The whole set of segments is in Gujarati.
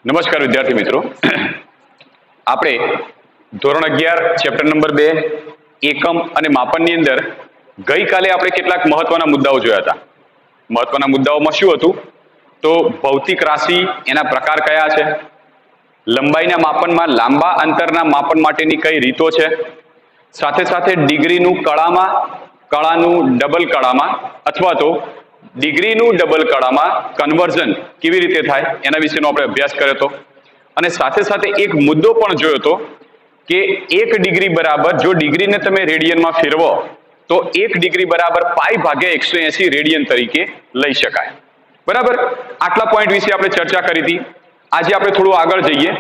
નમસ્કાર વિદ્યાર્થી મિત્રો, આપણે ધોરણ 11 ચેપ્ટર નંબર 2 એકમ અને માપનની અંદર ગઈકાલે આપણે કેટલાક મહત્વના મુદ્દાઓ જોયા હતા. મહત્વના મુદ્દાઓમાં શું હતું? તો ભૌતિક રાશિ, એના પ્રકાર કયા છે, લંબાઈના માપનમાં લાંબા અંતરના માપન માટેની કઈ રીતો છે, સાથે સાથે ડિગ્રીનું કળામાં, કળાનું ડબલ કળામાં અથવા તો ડિગ્રીનું ડબલ કળામાં કન્વર્ઝન કેવી રીતે થાય એના વિશેનો આપણે અભ્યાસ કર્યો હતો. અને સાથે સાથે એક મુદ્દો પણ જોયો હતો કે 1 ડિગ્રી બરાબર, જો ડિગ્રીને તમે રેડિયનમાં ફેરવો તો 1 ડિગ્રી બરાબર π/180 રેડિયન તરીકે લઈ શકાય. બરાબર, આટલા પોઈન્ટ વિશે આપણે ચર્ચા કરી હતી. આજે આપણે થોડું આગળ જઈએ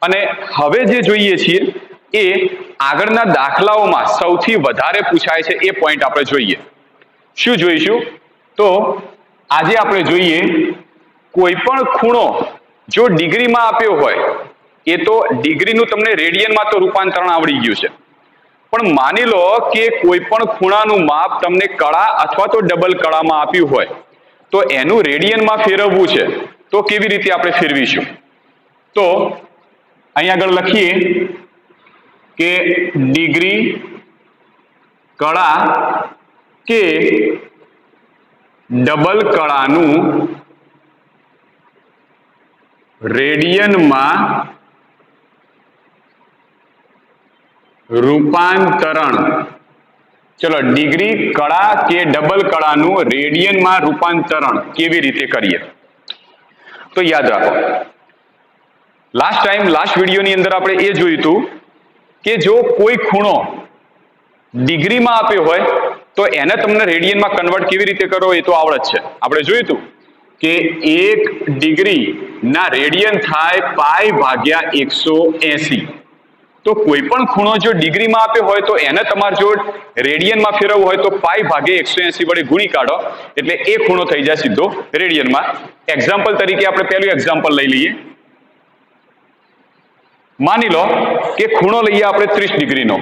અને હવે જે જોઈએ છીએ એ આગળના દાખલાઓમાં સૌથી વધારે પૂછાય છે એ પોઈન્ટ આપણે જોઈએ. શું જોઈશું? તો આજે આપણે જોઈએ કોઈ પણ ખૂણો જો ડિગ્રીમાં આપ્યો હોય, એ તો ડિગ્રીનું તમને રેડિયનમાં તો રૂપાંતરણ આવડી ગયું છે, પણ માની લો કે કોઈ પણ ખૂણાનું માપ તમને કળા અથવા તો ડબલ કળામાં આપ્યું હોય તો એનું રેડિયનમાં ફેરવવું છે, તો કેવી રીતે આપણે ફેરવીશું? તો અહીં આગળ લખીએ કે ડિગ્રી, કળા કે ડબલ કળાનું રેડિયનમાં રૂપાંતરણ. ચલો, ડિગ્રી, કળા કે ડબલ કળાનું રેડિયનમાં રૂપાંતરણ કેવી રીતે કરીએ? તો યાદ રાખો, લાસ્ટ વિડીયોની અંદર આપણે એ જોયું હતું કે જો કોઈ ખૂણો ડિગ્રીમાં આપ્યો હોય તો એને તમને રેડિયનમાં કન્વર્ટ કેવી રીતે કરો એ તો આવડે જ છે. આપણે જોયું હતું કે 1 ડિગ્રીના રેડિયન થાય π/180. તો કોઈ પણ ખૂણો જો ડિગ્રીમાં આપ્યો હોય તો એને તમારે જો રેડિયનમાં ફેરવવો હોય તો π/180 વડે ગુણી કાઢો એટલે એ ખૂણો થઈ જાય સીધો રેડિયનમાં. એક્ઝામ્પલ તરીકે આપણે પહેલું એક્ઝામ્પલ લઈ લઈએ. માની લો કે ખૂણો લઈએ આપણે 30 ડિગ્રીનો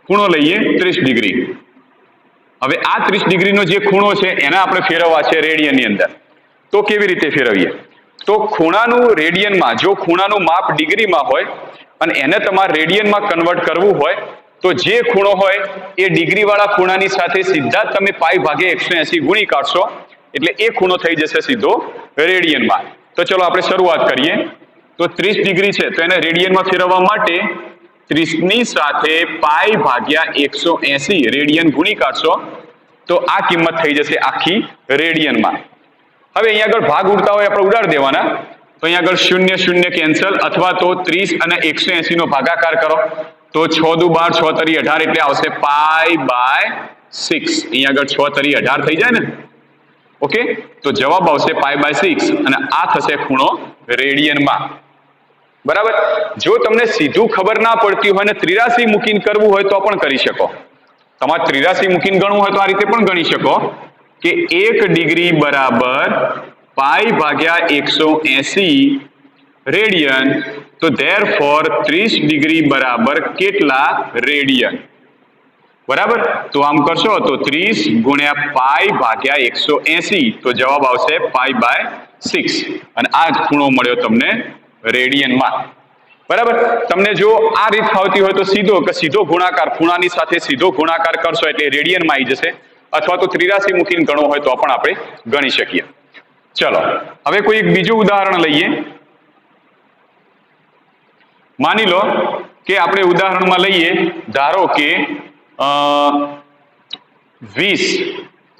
ખૂણો લઈએ 30 ડિગ્રી. હવે આ 30 ડિગ્રીનો જે ખૂણો છે એને આપણે ફેરવવા છે રેડિયનની અંદર. તો કેવી રીતે ફેરવીએ? તો ખૂણાનું રેડિયનમાં, જો ખૂણાનું માપ ડિગ્રીમાં હોય અને એને તમારે રેડિયનમાં કન્વર્ટ કરવું હોય તો જે ખૂણો હોય એ ડિગ્રીવાળા ખૂણાની સાથે સીધા જ તમે π/180 ગુણી કાઢશો એટલે એ ખૂણો થઈ જશે સીધો રેડિયનમાં. તો ચલો આપણે શરૂઆત કરીએ. તો 30 ડિગ્રી છે તો એને રેડિયનમાં ફેરવવા માટે 30 ની સાથે π/180 રેડિયન ગુણી કાઢશો તો આ કિંમત થઈ જશે આખી રેડિયનમાં. હવે અહીંયા આગળ ભાગ ઉડતા હોય આપણે ઉડાડી દેવાના. તો અહીંયા આગળ 0 0 કેન્સલ, અથવા તો 30 અને 180 નો ભાગાકાર કરો તો 6 દુ 12, 6 તરી 18 એટલે આવશે π/6. અહીંયા આગળ 6 તરી 18 થઈ જાય ને. ઓકે, તો જવાબ આવશે π/6 અને આ થશે ખૂણો રેડિયનમાં. બરાબર. જો તમને સીધું ખબર ના પડતી હોય ને ત્રિરાશી મૂકીને કરવું હોય તો પણ કરી શકો. તમારે ત્રિરાશી મૂકીને ગણવું હોય તો આ રીતે પણ ગણી શકો કે 1 ડિગ્રી બરાબર π/180 રેડિયન. તો ધેરફોર 30 ડિગ્રી બરાબર કેટલા રેડિયન? બરાબર. તો આમ કરશો તો 30 ગુણ્યા π/180 તો જવાબ આવશે π/6 અને આ જ ખૂણો મળ્યો તમને રેડિયનમાં. બરાબર. તમને જો આ રીત ફાવતી હોય તો સીધો ગુણાકાર, ખૂણાની સાથે સીધો ગુણાકાર કરશો એટલે રેડિયનમાં આવી જશે, અથવા તો ત્રિરાશી મૂકીને ગણવો હોય તો પણ આપણે ગણી શકીએ. ચલો, હવે કોઈ એક બીજું ઉદાહરણ લઈએ. માની લો કે આપણે ઉદાહરણમાં લઈએ, ધારો કે 20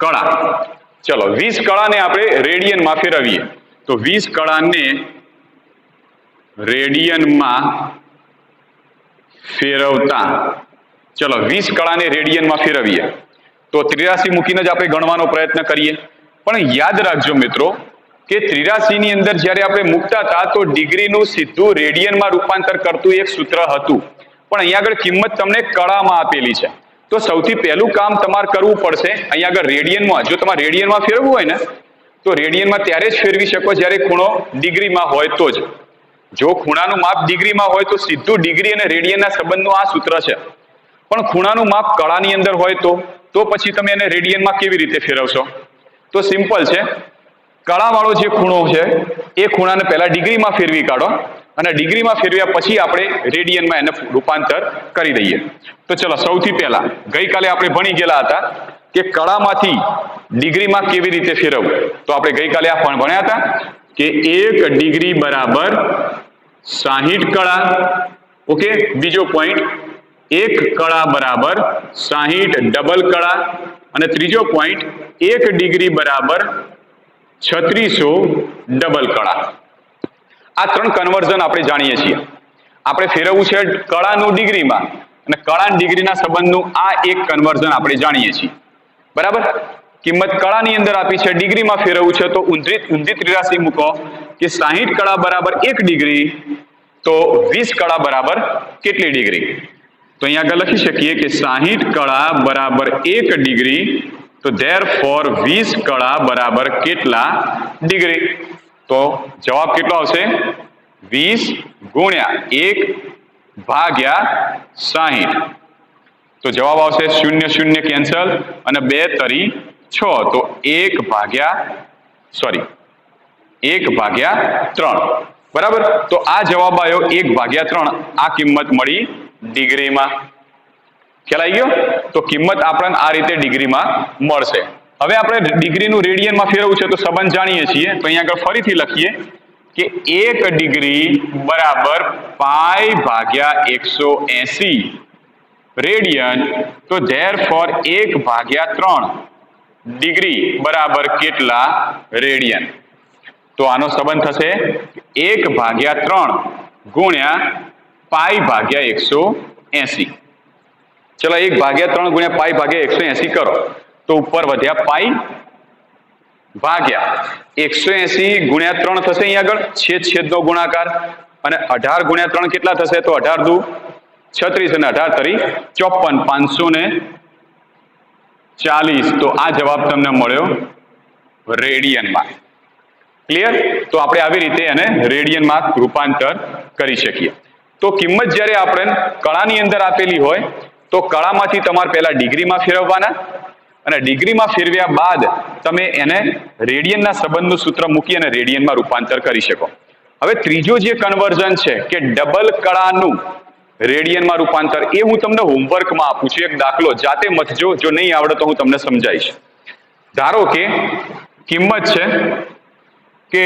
કળા. ચલો, 20 કળાને આપણે રેડિયનમાં ફેરવીએ તો 20 કળાને રેડિયનમાં ફેરવતા, ચલો 20 કળાને રેડિયનમાં ફેરવીએ તો ત્રિરાશી મૂકીને જ આપણે ગણવાનો પ્રયત્ન કરીએ. પણ યાદ રાખજો મિત્રો કે ત્રિરાશીની અંદર જ્યારે આપણે મૂકતા હતા તો ડિગ્રીનું સીધું રેડિયનમાં રૂપાંતર કરતું એક સૂત્ર હતું, પણ અહીંયા આગળ કિંમત તમને કળામાં આપેલી છે. તો સૌથી પહેલું કામ તમારે કરવું પડશે અહીંયા આગળ રેડિયનમાં. જો તમારે રેડિયનમાં ફેરવવું હોય ને તો રેડિયનમાં ત્યારે જ ફેરવી શકો જ્યારે ખૂણો ડિગ્રીમાં હોય તો જ. જો ખૂણાનું માપ ડિગ્રીમાં હોય તો સીધું ડિગ્રી અને રેડિયનના સંબંધનું આ સૂત્ર છે, પણ ખૂણાનું માપ કળાની અંદર હોય તો પછી તમે એને રેડિયનમાં કેવી રીતે ફેરવશો? તો સિમ્પલ છે. કળાવાળો જે ખૂણો છે એ ખૂણાને પહેલા ડિગ્રીમાં ફેરવી કાઢો અને ડિગ્રીમાં ફેરવ્યા પછી આપણે રેડિયનમાં એને રૂપાંતર કરી દઈએ. તો ચલો સૌથી પહેલા ગઈકાલે આપણે ભણી ગયેલા હતા કે કળામાંથી ડિગ્રીમાં કેવી રીતે ફેરવવું. તો આપણે ગઈકાલે આ પણ ભણ્યા હતા કે 1 ડિગ્રી બરાબર 60 કળા. ઓકે, બીજો પોઈન્ટ 1 કળા બરાબર 60 ડબલ કળા. અને ત્રીજો પોઈન્ટ 1 ડિગ્રી બરાબર 3600 ડબલ કળા. આ 3 કન્વર્ઝન આપણે જાણીએ છીએ. આપણે ફેરવવું છે કળાનું ડિગ્રીમાં અને કળા ડિગ્રીના સંબંધનું આ એક કન્વર્ઝન આપણે જાણીએ છીએ. બરાબર, કિંમત કળાની અંદર આપી છે, ડિગ્રીમાં ફેરવવું છે તો ઊંધી ત્રિરાશી મૂકો કે 60 કળા બરાબર 1 ડિગ્રી તો 20 કળા બરાબર કેટલી ડિગ્રી. તો અહીંયા આગળ લખી શકીએ કે 60 કળા બરાબર 1 ડિગ્રી તો ધેરફોર 20 કળા બરાબર કેટલા ડિગ્રી. તો જવાબ કેટલો આવશે? 20 ગુણ્યા 1 ભાગ્યા 60. તો જવાબ આવશે 0 0 કેન્સલ અને 2 તરી 6 તો 1 ભાગ્યા 3. બરાબર, તો આ જવાબ આવ્યો 1 ભાગ્યા 3. આ કિંમત મળી ડિગ્રીમાં. ખ્યાલ આવી ગયો? તો કિંમત આપણને આ રીતે ડિગ્રીમાં મળશે. હવે આપણે ડિગ્રીનું રેડિયનમાં ફેરવવું છે તો સંબંધ જાણીએ છીએ. તો અહીંયા આગળ ફરીથી લખીએ કે 1 ડિગ્રી બરાબર પાઈ ભાગ્યા 180 રેડિયન તો ધેરફોર 1 ભાગ્યા 3 ડિગ્રી બરાબર કેટલા રેડિયન. તો આનો સંબંધ થશે 1 ભાગ્યા 3 ગુણ્યા પાઈ ભાગ્યા 180. ચલો 1 ભાગ્યા 3 ગુણ્યા પાઈ ભાગ્યા 180 કરો તો ઉપર વધ્યા પાઈ ભાગ્યા 180 ગુણ્યા 3 થશે. અહીંયા આગળ છેદનો ગુણાકાર અને 18 ગુણ્યા 3 કેટલા થશે? તો 18 દુ 36 અને 18 તરી 54 540. તો આ જવાબ તમને મળ્યો રેડિયનમાં. ક્લિયર? તો આપણે આવી રીતે એને રેડિયનમાં રૂપાંતર કરી શકીએ. તો કિંમત જ્યારે આપણે કળાની અંદર આપેલી હોય તો કળામાંથી તમારે પહેલા ડિગ્રીમાં ફેરવવાના અને ડિગ્રીમાં ફેરવ્યા બાદ તમે એને રેડિયનના સંબંધનું સૂત્ર મૂકી અને રેડિયનમાં રૂપાંતર કરી શકો. હવે ત્રીજો જે કન્વર્ઝન છે કે ડબલ કળાનું રેડિયનમાં રૂપાંતર, એ હું તમને હોમવર્કમાં આપું છું. એક દાખલો જાતે મથજો, જો નહીં આવડે તો હું તમને સમજાવીશ. ધારો કે કિંમત છે કે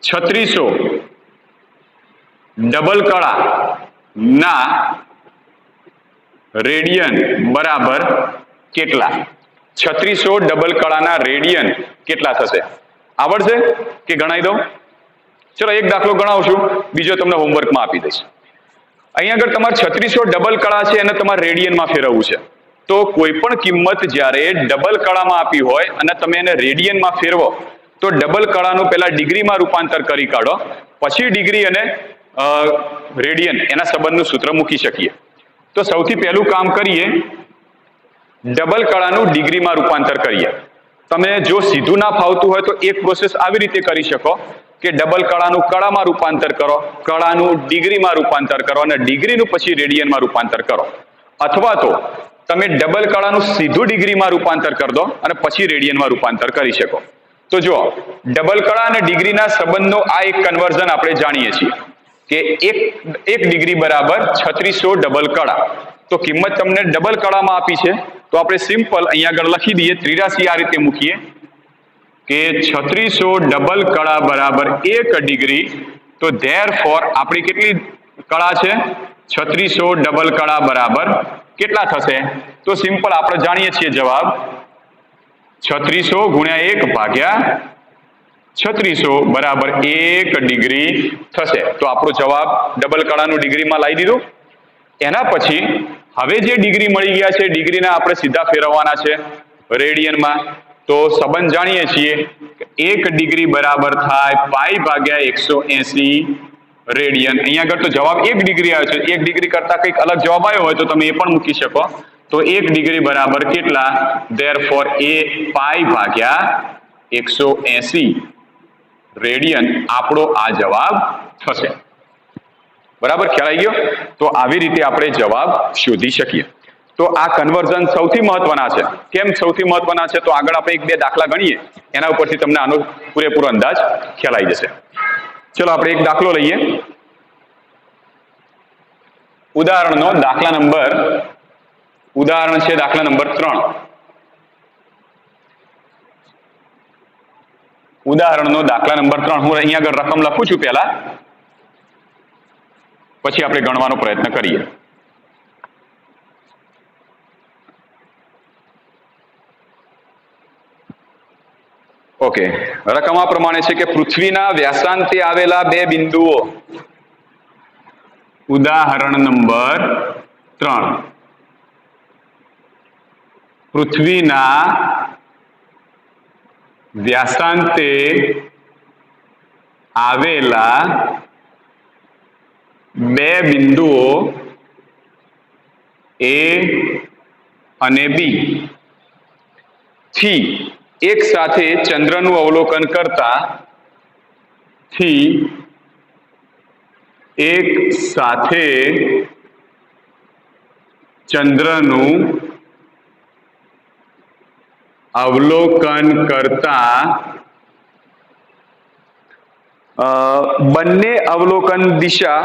3600 ડબલ કળા ના રેડિયન બરાબર કેટલા. 3600 ડબલ કળાના રેડિયન કેટલા થશે? આવડશે કે ગણાવી દઉં? ચલો એક દાખલો ગણાવશું, બીજો તમને હોમવર્કમાં આપી દઈશ. અહીંયા આગળ તમારે 3600 ડબલ કળા છે એને તમારે રેડિયનમાં ફેરવવું છે. તો કોઈ પણ કિંમત જ્યારે ડબલ કળામાં આપી હોય અને તમે એને રેડિયનમાં ફેરવો તો ડબલ કળાનું પહેલા ડિગ્રીમાં રૂપાંતર કરી કાઢો, પછી ડિગ્રી અને રેડિયન એના સંબંધનું સૂત્ર મૂકી શકીએ. તો સૌથી પહેલું કામ કરીએ, ડબલ કળાનું ડિગ્રીમાં રૂપાંતર કરીએ. તમે જો સીધું ના ફાવતું હોય તો એક પ્રોસેસ આવી રીતે કરી શકો કે ડબલ કળાનું કળામાં રૂપાંતર કરો, કળાનું ડિગ્રીમાં રૂપાંતર કરો અને ડિગ્રીનું પછી રેડિયનમાં રૂપાંતર કરો. અથવા તો તમે ડબલ કળાનું સીધું ડિગ્રીમાં રૂપાંતર કરી દો અને પછી રેડિયનમાં રૂપાંતર કરી શકો. તો જો ડબલ કળા અને ડિગ્રીના સંબંધનો આ એક કન્વર્ઝન આપણે જાણીએ છીએ કે એક ડિગ્રી બરાબર 3600 ડબલ કળા. તો કિંમત તમને ડબલ કળામાં આપી છે તો આપણે સિમ્પલ અહીંયા આગળ લખી દઈએ, ત્રિરાશી આ રીતે મૂકીએ કે 3600 ડબલ કળા બરાબર 1 ડિગ્રી. તો ધેરફોર આપણી કેટલી કળા છે? 3600 ડબલ કળા બરાબર કેટલા થશે? તો સિમ્પલ આપણે જાણીએ છીએ જવાબ 3600 ગુણ્યા 1 ભાગ્યા 3600 બરાબર 1 ડિગ્રી થશે. તો આપણો જવાબ ડબલ કળાનું ડિગ્રીમાં લાવી દીધું. એના પછી હવે જે ડિગ્રી મળી ગયા છે ડિગ્રીના આપણે સીધા ફેરવવાના છે રેડિયનમાં. તો સંબંધ જાણીએ છીએ કે 1 ડિગ્રી બરાબર થાય પાઈ ભાગ્યા 180 રેડિયન. અહીંયા આગળ તો જવાબ 1 ડિગ્રી આવ્યો છે, 1 ડિગ્રી કરતા કંઈક અલગ જવાબ આવ્યો હોય તો તમે એ પણ મૂકી શકો. તો 1 ડિગ્રી બરાબર કેટલા? ધેરફોર એ પાઈ ભાગ્યા 180 રેડિયન આપણો આ જવાબ થશે. બરાબર, ખ્યાલ આવી ગયો? તો આવી રીતે આપણે જવાબ શોધી શકીએ. તો આ કન્વર્ઝન સૌથી મહત્વના છે. કેમ સૌથી મહત્વના છે? તો આગળ આપણે 1-2 દાખલા ગણીએ, એના ઉપરથી તમને આનો પૂરેપૂરો અંદાજ ખ્યાલ આવી જશે. ચલો આપણે એક દાખલો લઈએ. ઉદાહરણ છે દાખલા નંબર 3. ઉદાહરણનો દાખલા નંબર 3. હું અહીંયા આગળ રકમ લખું છું પહેલા, પછી આપણે ગણવાનો પ્રયત્ન કરીએ. ઓકે, રકમ આ પ્રમાણે છે કે પૃથ્વીના વ્યાસાંતે આવેલા 2 બિંદુઓ. ઉદાહરણ નંબર 3. પૃથ્વીના વ્યાસાંતે આવેલા 2 બિંદુઓ A અને B થી એક સાથે ચંદ્રનું અવલોકન કરતા બંને અવલોકન દિશા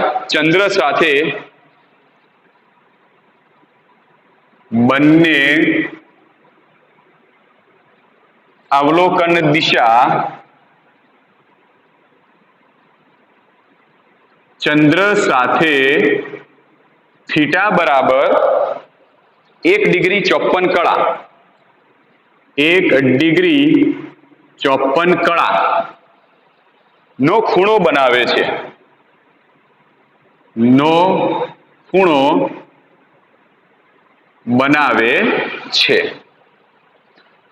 ચંદ્ર સાથે થીટા બરાબર 1 ડિગ્રી 54 કળા 1 ડિગ્રી 54 કળા નો ખૂણો બનાવે છે.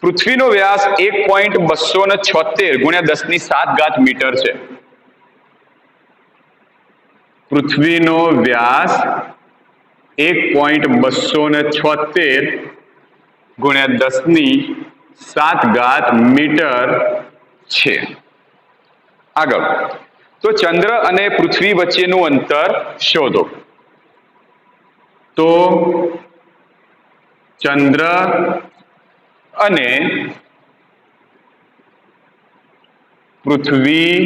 પૃથ્વીનો વ્યાસ 1.276 ગુણ્યા 10⁷ મીટર છે. પૃથ્વીનો વ્યાસ 1.276 ગુણ્યા 10⁷ મીટર છે. આગળ, તો ચંદ્ર અને પૃથ્વી વચ્ચેનું અંતર શોધો. તો ચંદ્ર અને પૃથ્વી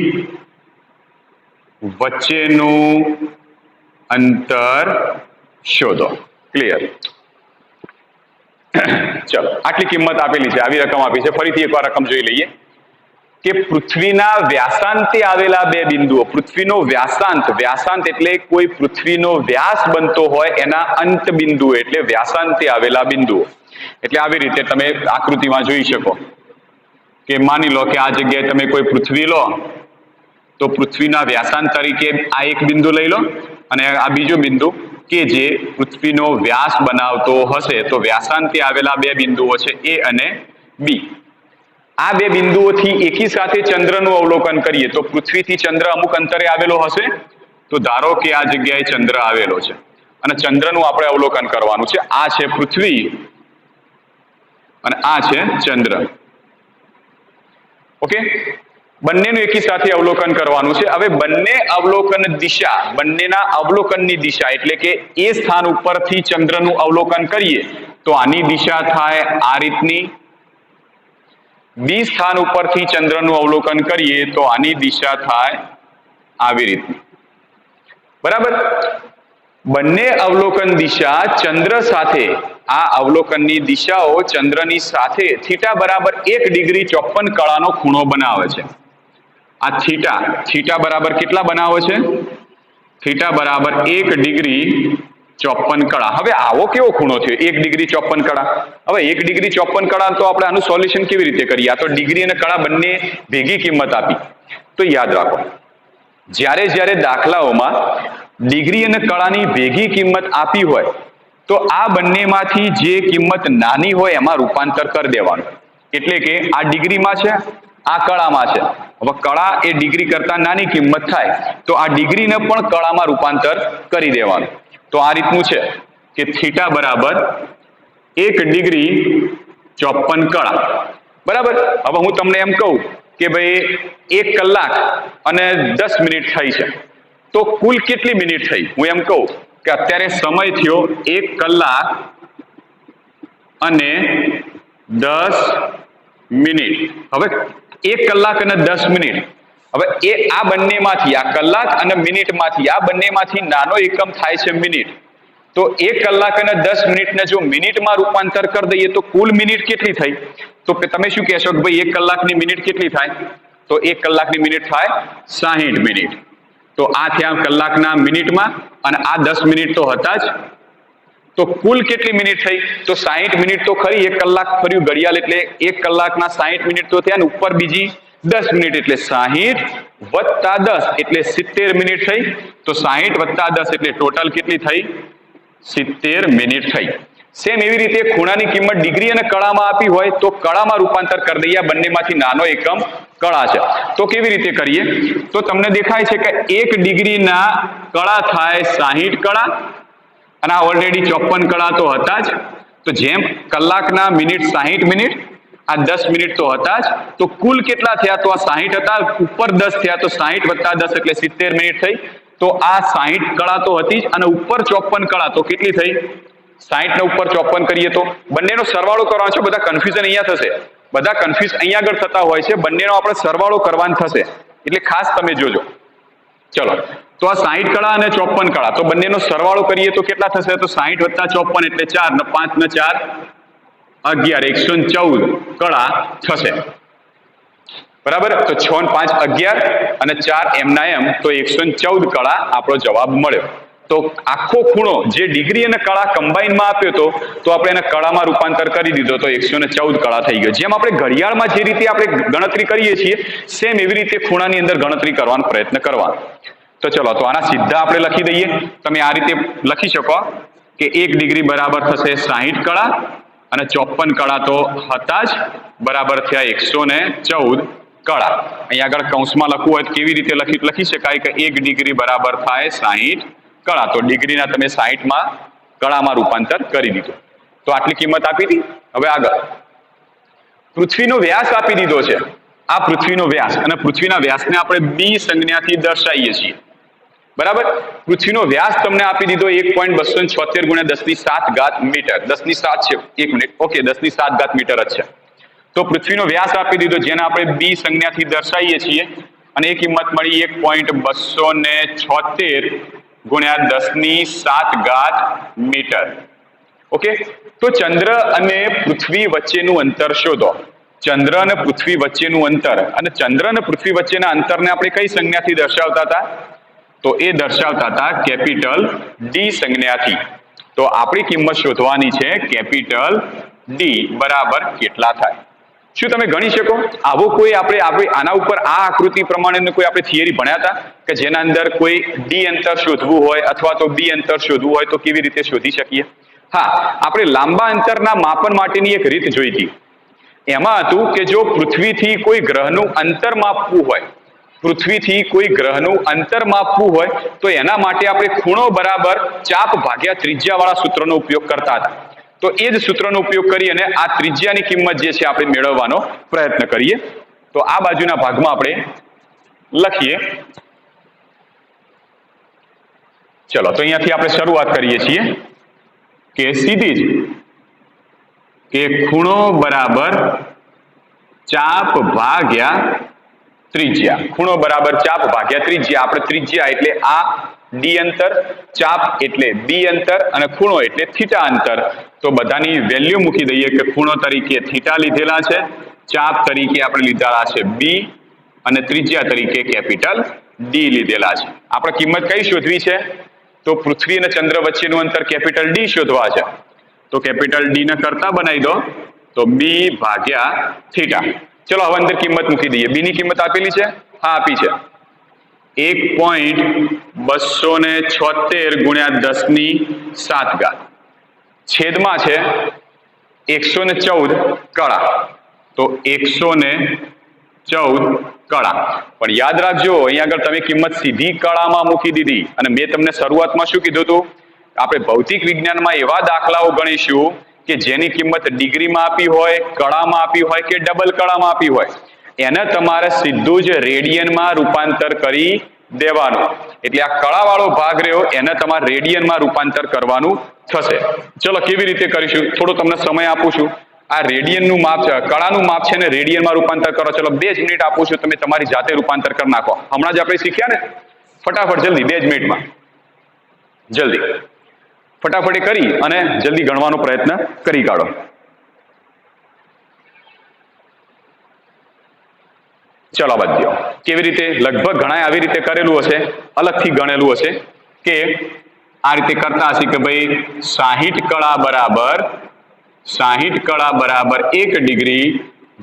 વચ્ચેનું અંતર શોધો. ક્લિયર? ચલો, આટલી કિંમત આપેલી છે, આવી રકમ આપી છે. ફરીથી એકવાર રકમ જોઈ લઈએ કે પૃથ્વીના વ્યાસાંતે આવેલા 2 બિંદુઓ. પૃથ્વીનો વ્યાસાંત એટલે કોઈ પૃથ્વીનો વ્યાસ બનતો હોય એના અંત બિંદુ એટલે વ્યાસાંતે આવેલા બિંદુઓ. એટલે આવી રીતે તમે આકૃતિમાં જોઈ શકો કે માની લો કે આ જગ્યાએ તમે કોઈ પૃથ્વી લો, તો પૃથ્વીના વ્યાસાંત તરીકે આ એક બિંદુ લઈ લો અને આ બીજો બિંદુ કે જે પૃથ્વીનો વ્યાસ બનાવતો હશે. તો વ્યાસાંતે આવેલા 2 બિંદુઓ છે A અને B. આ 2 બિંદુઓથી એકી સાથે ચંદ્રનું અવલોકન કરીએ તો પૃથ્વીથી ચંદ્ર અમુક અંતરે આવેલો હશે. તો ધારો કે આ જગ્યાએ ચંદ્ર આવેલો છે અને ચંદ્રનું આપણે અવલોકન કરવાનું છે. આ છે પૃથ્વી અને આ છે ચંદ્ર. ઓકે, બંનેનું એકી સાથે અવલોકન કરવાનું છે. હવે બંનેના અવલોકનની દિશા એટલે કે એ સ્થાન ઉપરથી ચંદ્રનું અવલોકન કરીએ તો આની દિશા થાય આ રીતની. બી સ્થાન ઉપરથી ચંદ્રનું અવલોકન કરીએ તો આની દિશા થાય આવી રીતની. બરાબર? બંને અવલોકન દિશા ચંદ્ર સાથે, આ અવલોકનની દિશાઓ ચંદ્રની સાથે થીટા બરાબર 1 ડિગ્રી 54 કળાનો ખૂણો બનાવે છે. આ થીટા બરાબર કેટલા બનાવે છે? થીટા બરાબર 1 ડિગ્રી 54 કળા. હવે આવો કેવો ખૂણો થયો 1 ડિગ્રી 54 કળા? હવે 1 ડિગ્રી 54 કળા તો આપણે આનું સોલ્યુશન કેવી રીતે કરીએ? આ તો ડિગ્રી અને કળા બંને ભેગી કિંમત આપી. તો યાદ રાખો, જ્યારે દાખલાઓમાં ડિગ્રી અને કળાની ભેગી કિંમત આપી હોય તો આ બંનેમાંથી જે કિંમત નાની હોય એમાં રૂપાંતર કરી દેવાનું. એટલે કે આ ડિગ્રીમાં છે, આ કળામાં છે. હવે કળા એ ડિગ્રી કરતા નાની કિંમત થાય તો આ ડિગ્રીને પણ કળામાં રૂપાંતર કરી દેવાનું. તો આ રીતનું છે કે થીટા બરાબર 1 ડિગ્રી 54 કળા. બરાબર? હવે હું તમને એમ કહું કે ભાઈ 1 કલાક અને 10 મિનિટ થઈ છે, તો કુલ કેટલી મિનિટ થઈ? હું એમ કહું કે અત્યારે સમય થયો 1 કલાક અને 10 મિનિટ. હવે 1 કલાક અને 10 મિનિટ. હવે આ બંનેમાંથી, આ કલાક અને મિનિટમાંથી, આ બંનેમાંથી નાનો એકમ થાય છે મિનિટ. તો 1 કલાક અને 10 મિનિટને જો મિનિટમાં રૂપાંતર કરી દઈએ તો કુલ મિનિટ કેટલી થઈ? તો તમે શું કહેશો કે ભાઈ 1 કલાકની મિનિટ કેટલી થાય? તો 1 કલાકની મિનિટ થાય 60 મિનિટ. તો આ થયા કલાકના મિનિટમાં, અને આ 10 મિનિટ તો હતા જ. તો કુલ કેટલી મિનિટ થઈ? તો 60 મિનિટ તો ખરી. 1 કલાક ફર્યું ઘડિયાળ એટલે 1 કલાકના 60 મિનિટ તો થયા, ને ઉપર બીજી 10 મિનિટ એટલે 60 વત્તા 10 એટલે 70 મિનિટ થઈ. તો 60 વત્તા 10 એટલે ટોટલ કેટલી થઈ? 70 મિનિટ થઈ. સેમ એવી રીતે ખૂણાની કિંમત ડિગ્રી અને કળામાં આપી હોય તો કળામાં રૂપાંતર કરી દઈએ. આ બંનેમાંથી નાનો એકમ કળા છે. તો કેવી રીતે કરીએ? તો તમને દેખાય છે કે 1 ડિગ્રીના કળા થાય 60 કળા, અને આ ઓલરેડી 54 કળા તો હતા જ. તો જેમ કલાકના મિનિટ 60 મિનિટ, આ 10 મિનિટ તો હતા જ. તો કુલ કેટલા થયા? તો આ 60 હતા, ઉપર 10 થયા, તો 60 વત્તા 10 એટલે 70 મિનિટ થઈ. તો આ 60 કળા તો હતી જ, અને ઉપર 54 કળા, તો કેટલી થઈ? 60 ને ઉપર 54 કરીએ તો બંનેનો સરવાળો કરવાનો છે. બધા કન્ફ્યુઝન અહીંયા થશે, બધા કન્ફ્યુઝ અહીંયા આગળ થતા હોય છે. બંનેનો આપણે સરવાળો કરવાનો થશે, એટલે ખાસ તમે જોજો. ચલો, તો આ 60 કળા અને 54 કળા, તો બંનેનો સરવાળો કરીએ તો કેટલા થશે? તો 60 વત્તા 54 એટલે 4, ને 5 ને 4 11, 114 કળા થશે. બરાબર? તો 6 ને 5 11 અને 4 એમના એમ, તો 114 કળા આપણો જવાબ મળ્યો. તો આખો ખૂણો જે ડિગ્રી અને કળા કમ્બાઈનમાં આપ્યો હતો, તો આપણે એને કળામાં રૂપાંતર કરી દીધો, તો 114 કળા થઈ ગયો. જેમ આપણે ઘડિયાળમાં જે રીતે આપણે ગણતરી કરીએ છીએ, સેમ એવી રીતે ખૂણાની અંદર ગણતરી કરવાનો પ્રયત્ન કરવાનો. તો ચલો, તો આના સીધા આપણે લખી દઈએ. તમે આ રીતે લખી શકો કે 1 ડિગ્રી બરાબર થશે 60 કળા, અને 54 કળા તો હતા જ, બરાબર થયા 114 કળા. અહીંયા આગળ કૌંસમાં લખવું હોય તો કેવી રીતે લખી શકાય કે 1 ડિગ્રી બરાબર થાય 60 કળા. તો ડિગ્રીના તમે 60માં કળામાં રૂપાંતર કરી દીધું. તો આટલી કિંમત આપી હતી. હવે આગળ પૃથ્વીનો વ્યાસ આપી દીધો છે. આ પૃથ્વીનો વ્યાસ, અને પૃથ્વીના વ્યાસને આપણે બી સંજ્ઞાથી દર્શાવીએ છીએ. બરાબર? પૃથ્વીનો વ્યાસ તમને આપી દીધો 1.276 ગુણ્યા 10⁷ મીટર. 10⁷ છે, 1 મિનિટ, ઓકે, 10⁷ મીટર જ છે. તો પૃથ્વીનો વ્યાસ આપી દીધો, જેને આપણે બી સંજ્ઞાથી દર્શાવીએ છીએ, અને એ કિંમત મળી 1.276 ગુણ્યા 10⁷ મીટર. ઓકે, તો ચંદ્ર અને પૃથ્વી વચ્ચેનું અંતર શોધો. ચંદ્ર અને પૃથ્વી વચ્ચેનું અંતર, અને ચંદ્ર અને પૃથ્વી વચ્ચેના અંતરને આપણે કઈ સંજ્ઞાથી દર્શાવતા હતા? તો એ દર્શાવતા હતા કેપિટલ ડી સંજ્ઞાથી. તો આપણી કિંમત શોધવાની છે કેપિટલ ડી બરાબર કેટલા થાય. શું તમે ગણી શકો? આવો કોઈ આપણે આના ઉપર આ આકૃતિ પ્રમાણેનું કોઈ આપણે થિયરી ભણ્યા હતા કે જેના અંદર કોઈ ડી અંતર શોધવું હોય અથવા તો બી અંતર શોધવું હોય તો કેવી રીતે શોધી શકીએ? હા, આપણે લાંબા અંતરના માપન માટેની એક રીત જોઈ હતી. એમાં હતું કે જો પૃથ્વીથી કોઈ ગ્રહનું અંતર માપવું હોય, પૃથ્વીથી કોઈ ગ્રહનું અંતર માપવું હોય તો એના માટે આપણે ખૂણો બરાબર ચાપ ભાગ્યા ત્રિજ્યાવાળા સૂત્રનો ઉપયોગ કરતા હતા. તો એ જ સૂત્રનો ઉપયોગ કરી અને આ ત્રિજ્યાની કિંમત જે છે આપણે મેળવવાનો પ્રયત્ન કરીએ. તો આ બાજુના ભાગમાં આપણે લખીએ. ચલો, તો અહીંયાથી આપણે શરૂઆત કરીએ છીએ કે સીધી જ કે ખૂણો બરાબર ચાપ ભાગ્યા ત્રિજ્યા. ખૂણો બરાબર ચાપ ભાગ્યા ત્રિજ્યા. આપણે ત્રિજ્યા એટલે આ ડી અંતર, ચાપ એટલે બી અંતર, અને ખૂણો એટલે થીટા અંતર. તો બધાની વેલ્યુ મૂકી દઈએ કે ખૂણો તરીકે થીટા લીધેલા છે, ચાપ તરીકે આપણે લીધેલા છે બી, અને ત્રિજ્યા તરીકે કેપિટલ ડી લીધેલા છે. આપણે કિંમત કઈ શોધવી છે? તો પૃથ્વી અને ચંદ્ર વચ્ચેનું અંતર કેપિટલ ડી શોધવા છે. તો કેપિટલ ડી ને કરતા બનાવી દો, તો બી ભાગ્યા થીટા. ચલો, હવે અંદર કિંમત મૂકી દઈએ. બી ની કિંમત આપેલી છે? હા, આપી છે. 1.276 ગુણ્યા 10⁷. છેદમાં છે 114 કળા. તો 114 કળા. પણ યાદ રાખજો, અહીંયા આગળ તમે કિંમત સીધી કળામાં મૂકી દીધી. અને મેં તમને શરૂઆતમાં શું કીધું હતું? આપણે ભૌતિક વિજ્ઞાનમાં એવા દાખલાઓ ગણીશું કે જેની કિંમત ડિગ્રીમાં આપી હોય, કળામાં આપી હોય કે ડબલ કળામાં આપી હોય, એને તમારે સીધું જ રેડિયનમાં રૂપાંતર કરી દેવાનું. એટલે આ કળાવાળો ભાગ રહ્યો એને તમારે રેડિયનમાં રૂપાંતર કરવાનું થશે. ચલો કેવી રીતે કરીશું, થોડો તમને સમય આપું છું. આ રેડિયનનું માપ છે, કળાનું માપ છે ને રેડિયનમાં રૂપાંતર કરો. ચલો 2 જ મિનિટ આપું છું, તમે તમારી જાતે રૂપાંતર કરી નાખો. હમણાં જ આપણે શીખ્યા ને, ફટાફટ જલ્દી 2 જ મિનિટમાં જલ્દી ફટાફટ કરી અને જલ્દી ગણવાનો પ્રયત્ન કરી કાઢો. ચલો બાદ દો. કેવી રીતે, લગભગ ઘણા આવી રીતે કરેલું હશે, અલગથી ગણેલું હશે કે આ રીતે કરતા હશે કે ભાઈ 60 કળા બરાબર 1 ડિગ્રી,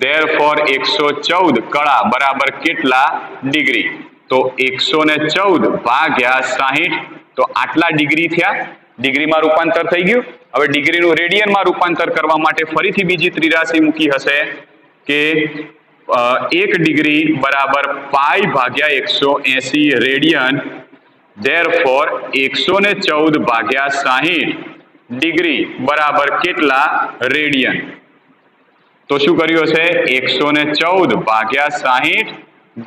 ધેરફોર 114 કળા બરાબર કેટલા ડિગ્રી? તો 114 ભાગ્યા 60, તો આટલા ડિગ્રી થયા. ડિગ્રીમાં રૂપાંતર થઈ ગયું. હવે ડિગ્રીનું રેડિયનમાં રૂપાંતર કરવા માટે ફરીથી બીજી ત્રિરાશી મૂકી હશે કે 1 ડિગ્રી બરાબર પાઈ ભાગ્યા 180 રેડિયન, ધેરફોર 114 ભાગ્યા 60 ડિગ્રી બરાબર કેટલા રેડિયન? તો શું કર્યું હશે? 114 ભાગ્યા 60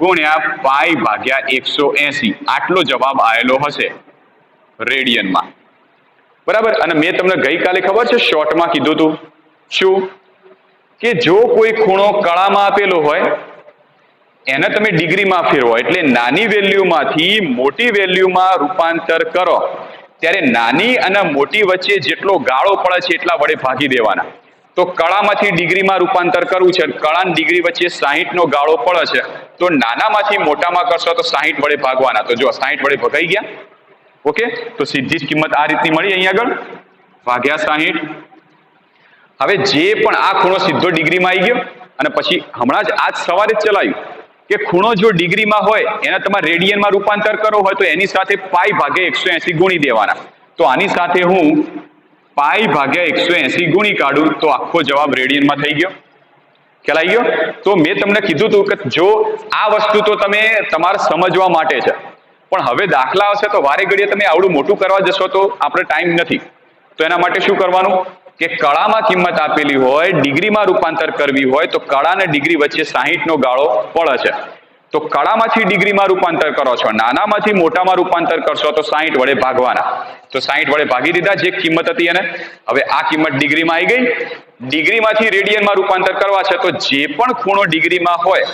ગુણ્યા પાઈ ભાગ્યા 180, આટલો જવાબ આવેલો હશે રેડિયનમાં. બરાબર. અને મેં તમને ગઈકાલે ખબર છે શોર્ટમાં કીધું હતું શું, કે જો કોઈ ખૂણો કળામાં આપેલો હોય એને તમે ડિગ્રીમાં ફેરવો, એટલે નાની વેલ્યુમાંથી મોટી વેલ્યુમાં રૂપાંતર કરો ત્યારે નાની અને મોટી વચ્ચે જેટલો ગાળો પડે છે એટલા વડે ભાગી દેવાના. તો કળામાંથી ડિગ્રીમાં રૂપાંતર કરવું છે, કળા અને ડિગ્રી વચ્ચે 60 નો ગાળો પડે છે, તો નાનામાંથી મોટામાં કરશો તો 60 વડે ભાગવાના. તો જો 60 વડે ભગાઈ ગયા. ઓકે, તો સીધી જ કિંમત આ રીતની મળી અહીંયા આગળ, ભાગ્યા 60. હવે જે પણ આ ખૂણો સીધો ડિગ્રીમાં આવી ગયો, અને પછી હમણાં જ આજ સવારે જ ચલાવ્યું કે ખૂણો જો ડિગ્રીમાં હોય એને તમારે રેડિયનમાં રૂપાંતર કરવો હોય તો એની સાથે પાઈ ભાગ્યા 180 ગુણી દેવાના. તો આની સાથે હું પાઈ ભાગ્યા 180 ગુણી કાઢું તો આખો જવાબ રેડિયનમાં થઈ ગયો. ખ્યાલ આવી ગયો? તો મેં તમને કીધું હતું કે જો આ વસ્તુ તો તમે તમારે સમજવા માટે છે, પણ હવે દાખલા હશે તો વારે ઘડીએ તમે આવડું મોટું કરવા જશો તો આપણે ટાઈમ નથી. તો એના માટે શું કરવાનું કે કળામાં કિંમત આપેલી હોય, ડિગ્રીમાં રૂપાંતર કરવી હોય તો કળા અને ડિગ્રી વચ્ચે 60 નો ગાળો પડે છે. તો કળામાંથી ડિગ્રીમાં રૂપાંતર કરો છો, નાનામાંથી મોટામાં રૂપાંતર કરશો તો 60 વડે ભાગવાના. તો 60 વડે ભાગી દીધા જે કિંમત હતી એને. હવે આ કિંમત ડિગ્રીમાં આવી ગઈ. ડિગ્રીમાંથી રેડિયનમાં રૂપાંતર કરવા છે તો જે પણ ખૂણો ડિગ્રીમાં હોય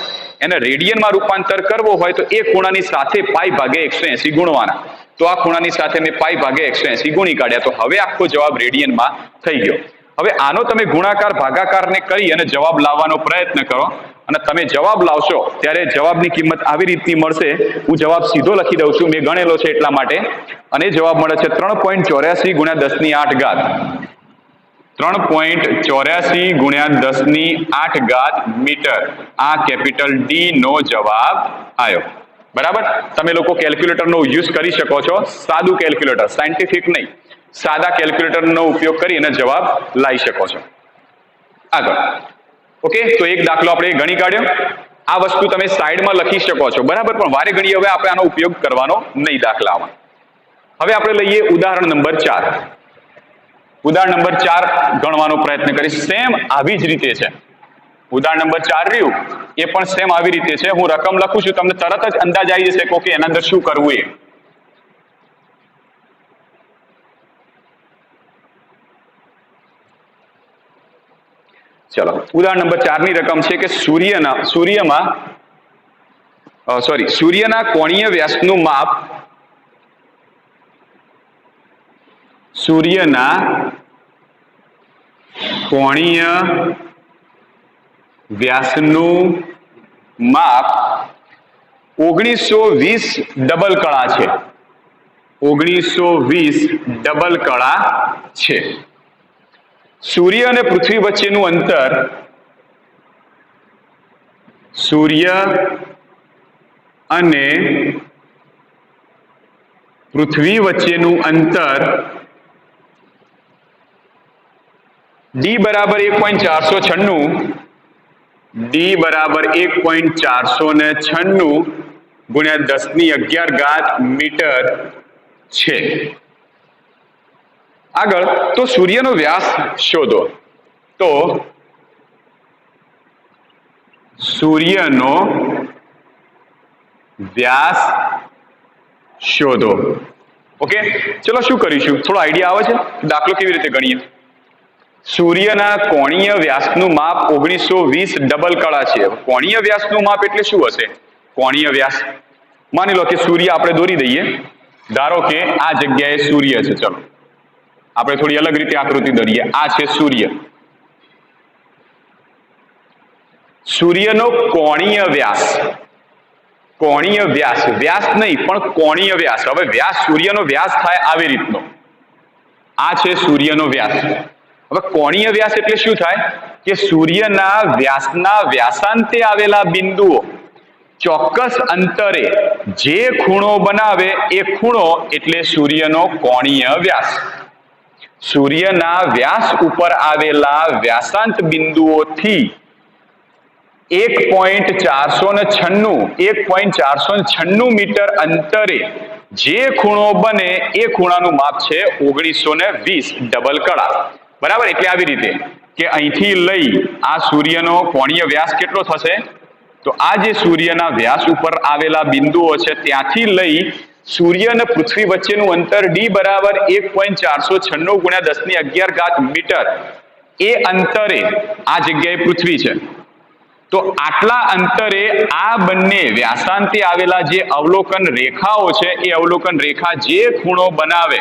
એને રેડિયનમાં રૂપાંતર કરવો હોય તો એ ખૂણાની સાથે પાઈ ભાગે 180 ગુણવાના. તો આ ખૂણાની સાથે મેં પાઈ ભાગે 180 ગુણી કાઢ્યા, તો હવે આખો જવાબ રેડિયનમાં થઈ ગયો. હવે આનો તમે ગુણાકાર ભાગાકારને કરી અને જવાબ લાવવાનો પ્રયત્ન કરો, અને તમે જવાબ લાવશો ત્યારે જવાબની કિંમત આવી રીતની મળશે. હું જવાબ સીધો લખી દઉં છું, મેં ગણેલો છે એટલા માટે. અને જવાબ મળે છે 3.84 ગુણ્યા 10 ની 8 ઘાત. 3.84 ગુણ્યા 10 ની 8 ઘાત મીટર. આ કેપિટલ ડી નો જવાબ આવ્યો. બરાબર. તમે લોકો કેલ્ક્યુલેટરનો યુઝ કરી શકો છો, સાદું કેલ્ક્યુલેટર, સાયન્ટિફિક નહીં, સાદા કેલ્ક્યુલેટરનો ઉપયોગ કરી અને જવાબ લાવી શકો છો. આગળ. ઓકે, તો એક દાખલો આપણે ગણી કાઢ્યો. આ વસ્તુ તમે સાઈડમાં લખી શકો છો, બરાબર, પણ વારે ઘડી હવે આપણે આનો ઉપયોગ કરવાનો નહીં દાખલામાં. હવે આપણે લઈએ ઉદાહરણ નંબર 4. ઉદાહરણ નંબર 4 ગણવાનો પ્રયત્ન કરીશ. સેમ આવી જ રીતે છે. ઉદાહરણ નંબર 4 રહ્યું એ પણ સેમ આવી રીતે છે. હું રકમ લખું છું, તમને તરત જ અંદાજ આવી જશે કે એના અંદર શું કરવું એ. ચલો, ઉદાહરણ નંબર 4 ની રકમ છે કે સૂર્યના કોણીય વ્યાસનું માપ, સૂર્યના કોણીય વ્યાસનું માપ 1920 ડબલ કળા છે. 1920 ડબલ કળા છે. સૂર્ય અને પૃથ્વી વચ્ચેનું અંતર, સૂર્ય અને પૃથ્વી વચ્ચેનું અંતર ડી બરાબર 1.496, ડી બરાબર 1.496 ગુણ્યા 10 ની 11 ઘાત મીટર છે. આગળ, તો સૂર્યનો વ્યાસ શોધો. તો સૂર્યનો વ્યાસ શોધો. ઓકે, ચલો શું કરીશું, થોડો આઈડિયા આવે છે, દાખલો કેવી રીતે ગણીએ. સૂર્યના કોણીય વ્યાસનું માપ 1920 ડબલ કળા છે. કોણીય વ્યાસનું માપ એટલે શું હશે? કોણીય વ્યાસ, માની લો કે સૂર્ય આપણે દોરી દઈએ, ધારો કે આ જગ્યાએ સૂર્ય છે. ચલો આપણે થોડી અલગ રીતે આકૃતિ દોરીએ. આ છે સૂર્ય. સૂર્યનો કોણીય વ્યાસ, કોણીય વ્યાસ, વ્યાસ નહીં પણ કોણીય વ્યાસ. હવે વ્યાસ, સૂર્યનો વ્યાસ થાય આવી રીતનો. આ છે સૂર્યનો વ્યાસ. હવે કોણીય વ્યાસ એટલે શું થાય કે સૂર્યના વ્યાસના વ્યાસાંતે આવેલા બિંદુઓ ચોક્કસ અંતરે જે ખૂણો બનાવે એ ખૂણો એટલે સૂર્યનો કોણીય વ્યાસ. સૂર્યના વ્યાસ ઉપર આવેલા વ્યાસાંત બિંદુઓથી 1.496 મીટર અંતરે જે ખૂણો બને એ ખૂણાનું માપ છે 1920 ડબલ કળા. બરાબર, એટલે આવી રીતે કે અહીંથી લઈ આ સૂર્યનો કોણીય વ્યાસ કેટલો થશે, તો આ જે સૂર્યના વ્યાસ ઉપર આવેલા બિંદુઓ છે ત્યાંથી લઈ સૂર્ય અને પૃથ્વી વચ્ચેનું અંતર d બરાબર 1.496 ગુણ્યા 1011 મીટર. એ અંતરે આ જગ્યાએ પૃથ્વી છે, તો આટલા અંતરે આ બંને વ્યાસાંતે આવેલા જે અવલોકન રેખાઓ છે એ અવલોકન રેખા જે ખૂણો બનાવે,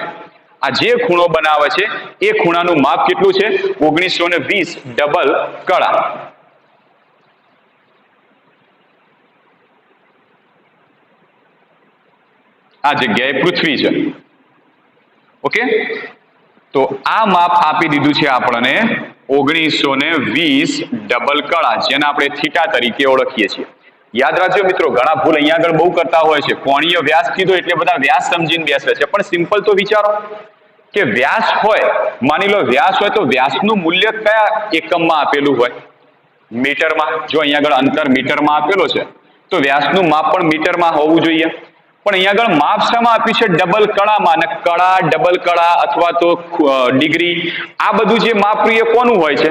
આ જે ખૂણો બનાવે છે એ ખૂણાનું માપ કેટલું છે? 1920 ડબલ કળા. આ જગ્યાએ પૃથ્વી છે. ઓકે, તો આ માપ આપી દીધું છે આપણને 1920 ડબલ કળા, જેને આપણે થીટા તરીકે ઓળખીએ છીએ. યાદ રાખજો મિત્રો, ઘણા ભૂલ અહીંયા આગળ બહુ કરતા હોય છે. કોણીય વ્યાસ કીધો એટલે બધા વ્યાસ સમજીને બેસે છે, પણ સિમ્પલ તો વિચારો કે વ્યાસ હોય, માની લો વ્યાસ હોય તો વ્યાસનું મૂલ્ય કયા એકમમાં આપેલું હોય? મીટરમાં. જો અહીંયા આગળ અંતર મીટરમાં આપેલો છે તો વ્યાસનું માપ પણ મીટરમાં હોવું જોઈએ. પણ અહીંયા આગળ માપ શામાં આપ્યું છે? ડબલ કળામાં. અને કળા, ડબલ કળા અથવા તો ડિગ્રી, આ બધું જે માપ એ કોનું હોય છે?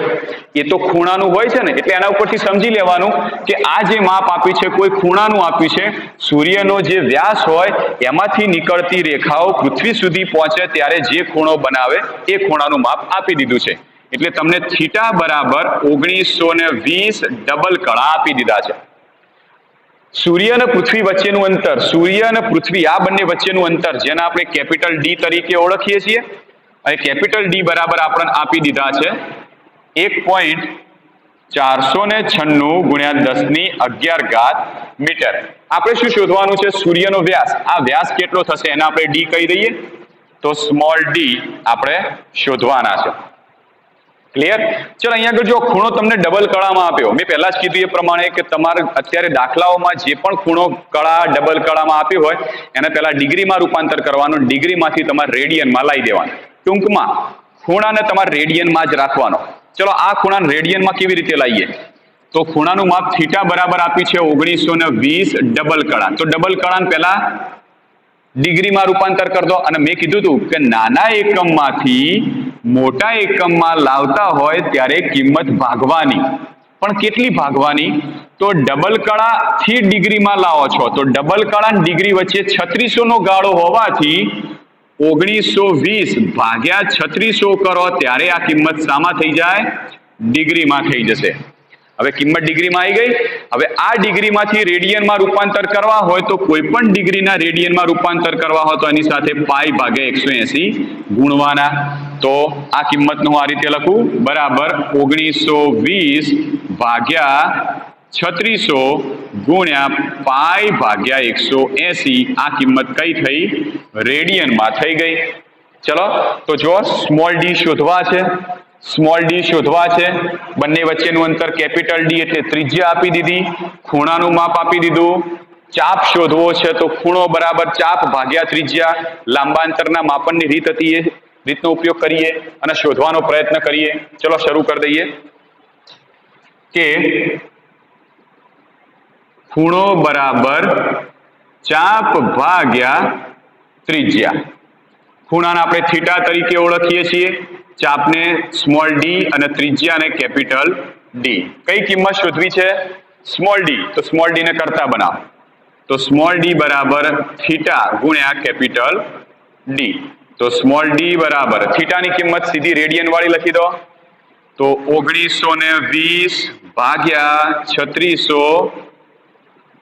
એ તો ખૂણાનું હોય છે ને. એટલે એના ઉપરથી સમજી લેવાનું કે આ જે માપ આપ્યું છે કોઈ ખૂણાનું આપ્યું છે. સૂર્યનો જે વ્યાસ હોય એમાંથી નીકળતી રેખાઓ પૃથ્વી સુધી પહોંચે ત્યારે જે ખૂણો બનાવે એ ખૂણાનું માપ આપી દીધું છે. એટલે તમને થીટા બરાબર 1920 ડબલ કળા આપી દીધા છે. સૂર્ય અને પૃથ્વી વચ્ચેનું અંતર, સૂર્ય અને પૃથ્વી આ બંને વચ્ચેનું અંતર જેને આપણે કેપિટલ ડી તરીકે ઓળખીએ છીએ, અને કેપિટલ ડી બરાબર આપણને આપી દીધા છે 1.496 ગુણ્યા 1011 મીટર. આપણે શું શોધવાનું છે? સૂર્યનો વ્યાસ. આ વ્યાસ કેટલો થશે એને આપણે ડી કહી દઈએ, તો સ્મોલ ડી આપણે શોધવાના છે. ક્લિયર? ચલો અહીંયા આગળ જો ખૂણો તમને ડબલ કળામાં આપ્યો, મેં પહેલા જ કીધું એ પ્રમાણે કે તમારે અત્યારે દાખલાઓમાં જે પણ ખૂણો કળા ડબલ કળામાં આપ્યો હોય એને પહેલા ડિગ્રીમાં રૂપાંતર કરવાનું, ડિગ્રીમાંથી તમારે રેડિયનમાં લાવી દેવાનું. ટૂંકમાં ખૂણાને તમારે રેડિયનમાં જ રાખવાનો. ચલો આ ખૂણાને રેડિયનમાં કેવી રીતે લાવીએ? તો ખૂણાનું માપ થીટા બરાબર આપ્યું છે 1920 ડબલ કળા. તો ડબલ કળાને પહેલા ડિગ્રીમાં રૂપાંતર કરી દો. અને મેં કીધું હતું કે નાના એકમમાંથી મોટા એકમમાં લાવતા હોય ત્યારે કિંમત ભાગવાની. પણ કેટલી ભાગવાની? તો ડબલ કળાથી ડિગ્રીમાં લાવો છો તો ડબલ કળા અને ડિગ્રી વચ્ચે 3600 નો ગાળો હોવાથી 1920 ભાગ્યા 3600 કરો ત્યારે આ કિંમત શામાં થઈ જાય? ડિગ્રીમાં થઈ જશે. હવે કિંમત ડિગ્રીમાં આવી ગઈ. હવે આ ડિગ્રીમાંથી રેડિયનમાં રૂપાંતર કરવા હોય તો કોઈ પણ ડિગ્રીના રેડિયનમાં રૂપાંતર કરવા હોય તો એની સાથે પાઈ ભાગ્યા 180 ગુણવાના. તો આ કિંમતનું હું આ રીતે લખું, બરાબર 1920 ભાગ્યા 3600 ગુણ્યા પાઈ ભાગ્યા 180. આ કિંમત કઈ થઈ? રેડિયનમાં થઈ ગઈ. ચલો તો જો સ્મોલ ડી શોધવા છે, સ્મોલ ડી શોધવા છે. બંને વચ્ચેનું અંતર કેપિટલ ડી એટલે ત્રિજ્યા આપી દીધી, ખૂણાનું માપ આપી દીધું. ચાપ શોધવો છે તો ખૂણો બરાબર ચાપ ભાગ્યા ત્રિજ્યા. લાંબા અંતરના માપનની રીત હતી એ રીતનો ઉપયોગ કરીએ અને શોધવાનો પ્રયત્ન કરીએ. ચલો શરૂ કરી દઈએ કે ખૂણો બરાબર ચાપ ભાગ્યા ત્રિજ્યા. ખૂણાને આપણે થીટા તરીકે ઓળખીએ છીએ, ચાપને સ્મોલ ડી અને ત્રિજ્યાને કેપિટલ ડી. કઈ કિંમત શોધવી છે? Small D. તો સ્મોલ ડી ને કરતા બનાવો. તો સ્મોલ ડી બરાબર થીટા ગુણ્યા કેપિટલ ડી. તો સ્મોલ ડી બરાબર થીટાની કિંમત સીધી રેડિયન વાળી લખી દો, તો 1920 ભાગ્યા 3600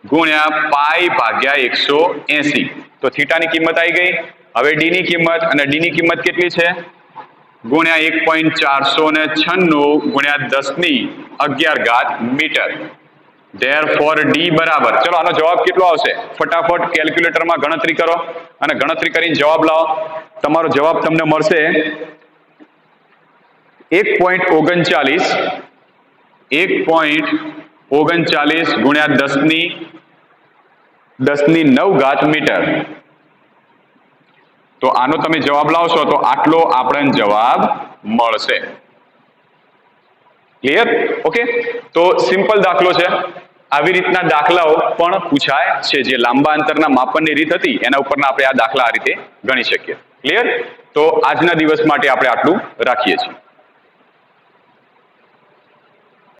ગુણ્યા પાઈ ભાગ્યા 180. તો થીટાની કિંમત આવી ગઈ. હવે ડી ની કિંમત, અને ડી ની કિંમત કેટલી છે? ગુણ્યા 1.496 ગુણ્યા 1011 મીટર. ધેરફોર ડી બરાબર, ચલો આનો જવાબ કેટલો આવશે? ફટાફટ કેલ્ક્યુલેટરમાં ગણતરી કરો અને ગણતરી કરીને જવાબ લાવો. તમારો જવાબ તમને મળશે 1.39 ગુણ્યા 10⁹ મીટર. તો આનો તમે જવાબ લાવશો તો આટલો આપણને જવાબ મળશે. ક્લિયર? ઓકે, તો સિમ્પલ દાખલો છે. આવી રીતના દાખલાઓ પણ પૂછાય છે. જે લાંબા અંતરના માપનની રીત હતી એના ઉપરના આપણે આ દાખલા આ રીતે ગણી શકીએ. ક્લિયર? તો આજના દિવસ માટે આપણે આટલું રાખીએ છીએ.